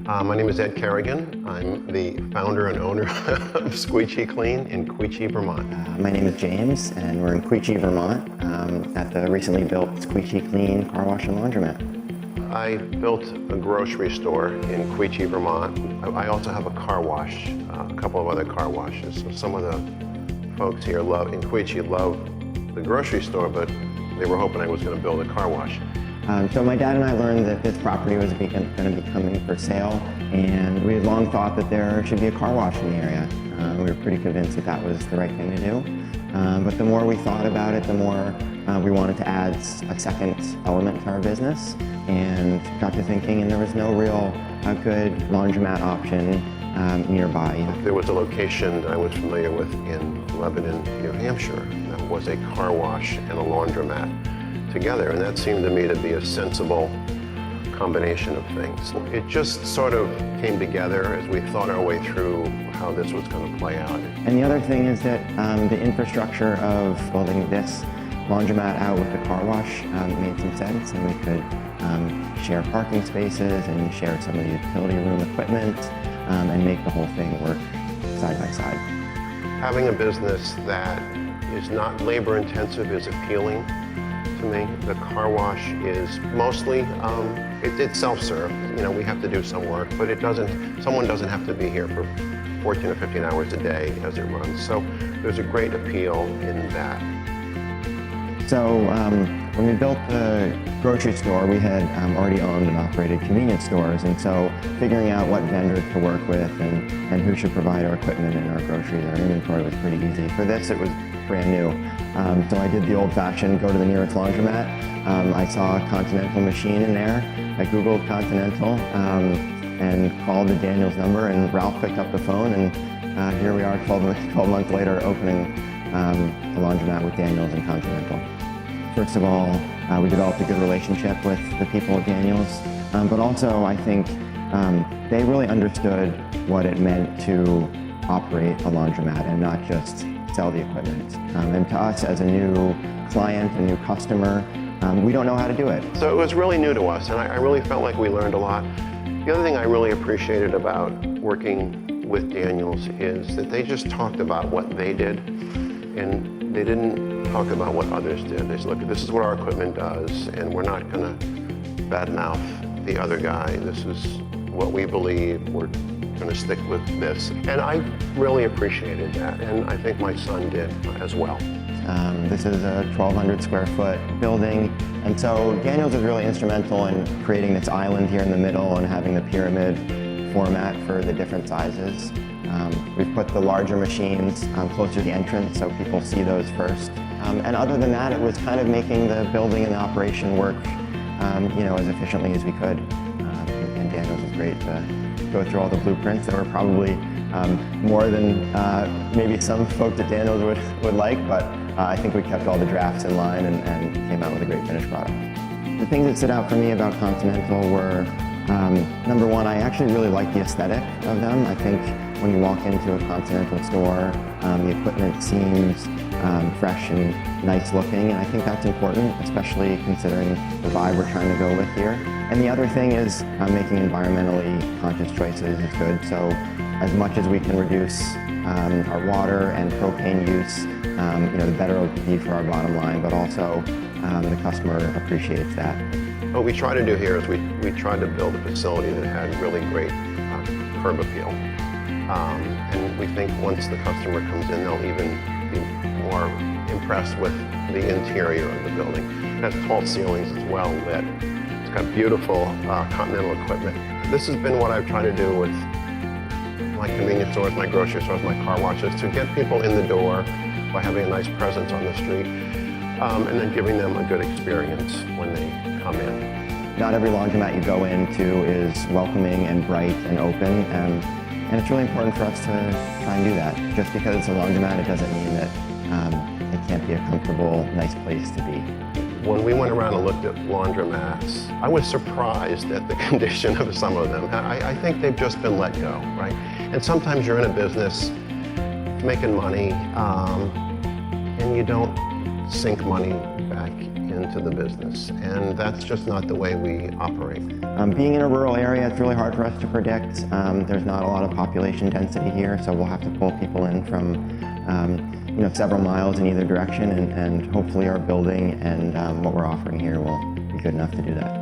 My name is Ed Kerrigan. I'm the founder and owner of Squeechee Clean in Squeechee, Vermont. My name is James, and we're in Squeechee, Vermont, at the recently built Squeechee Clean car wash and laundromat. I built a grocery store in Squeechee, Vermont. I also have a car wash, a couple of other car washes. So some of the folks here in Squeechee love the grocery store, but they were hoping I was going to build a car wash. So my dad and I learned that this property was going to be coming for sale, and we had long thought that there should be a car wash in the area. We were pretty convinced that that was the right thing to do. But the more we thought about it, the more we wanted to add a second element to our business, and got to thinking, and there was no real good laundromat option nearby. There was a location that I was familiar with in Lebanon, New Hampshire, that was a car wash and a laundromat together, and that seemed to me to be a sensible combination of things. It just sort of came together as we thought our way through how this was going to play out. And the other thing is that the infrastructure of building this laundromat out with the car wash made some sense, and we could share parking spaces and share some of the utility room equipment and make the whole thing work side by side. Having a business that is not labor intensive is appealing to me. The car wash is mostly, it's self-serve. You know, we have to do some work, but someone doesn't have to be here for 14 or 15 hours a day as it runs. So there's a great appeal in that. So when we built the grocery store, we had already owned and operated convenience stores, and so figuring out what vendors to work with and who should provide our equipment and our groceries, our inventory was pretty easy. For this, it was brand new. So I did the old-fashioned go to the nearest laundromat. I saw a Continental machine in there. I Googled Continental and called the Daniels number, and Ralph picked up the phone, and here we are 12 months later opening a laundromat with Daniels and Continental. First of all, we developed a good relationship with the people at Daniels, but also I think they really understood what it meant to operate a laundromat and not just sell the equipment. And to us as a new client, a new customer, we don't know how to do it. So it was really new to us, and I really felt like we learned a lot. The other thing I really appreciated about working with Daniels is that they just talked about what they did, and they didn't talk about what others did. They said, look, this is what our equipment does, and we're not going to badmouth the other guy. This is what we believe. We're going to stick with this. And I really appreciated that, and I think my son did as well. This is a 1,200 square foot building, and so Daniels was really instrumental in creating this island here in the middle and having the pyramid format for the different sizes. We've put the larger machines closer to the entrance so people see those first. And other than that, it was kind of making the building and the operation work as efficiently as we could. And Daniels was great to go through all the blueprints. There were probably more than maybe some folks at Daniels would like, but I think we kept all the drafts in line and came out with a great finished product. The things that stood out for me about Continental were, number one, I actually really like the aesthetic of them. I think when you walk into a Continental store, the equipment seems fresh and nice looking, and I think that's important, especially considering the vibe we're trying to go with here. And the other thing is making environmentally conscious choices is good. So as much as we can reduce our water and propane use, the better it will be for our bottom line, but also the customer appreciates that. What we try to do here is we try to build a facility that had really great curb appeal. And we think once the customer comes in, they'll even be more impressed with the interior of the building. It has tall ceilings as well, lit. It's got beautiful Continental equipment. This has been what I've tried to do with my convenience stores, my grocery stores, my car washes, to get people in the door by having a nice presence on the street, and then giving them a good experience when they come in. Not every laundromat you go into is welcoming and bright and open, and it's really important for us to try and do that. Just because it's a laundromat, it doesn't mean that it can't be a comfortable, nice place to be. When we went around and looked at laundromats, I was surprised at the condition of some of them. I think they've just been let go, right? And sometimes you're in a business making money, and you don't sink money back into the business. And that's just not the way we operate. Being in a rural area, it's really hard for us to predict. There's not a lot of population density here, so we'll have to pull people in from several miles in either direction, and hopefully our building and what we're offering here will be good enough to do that.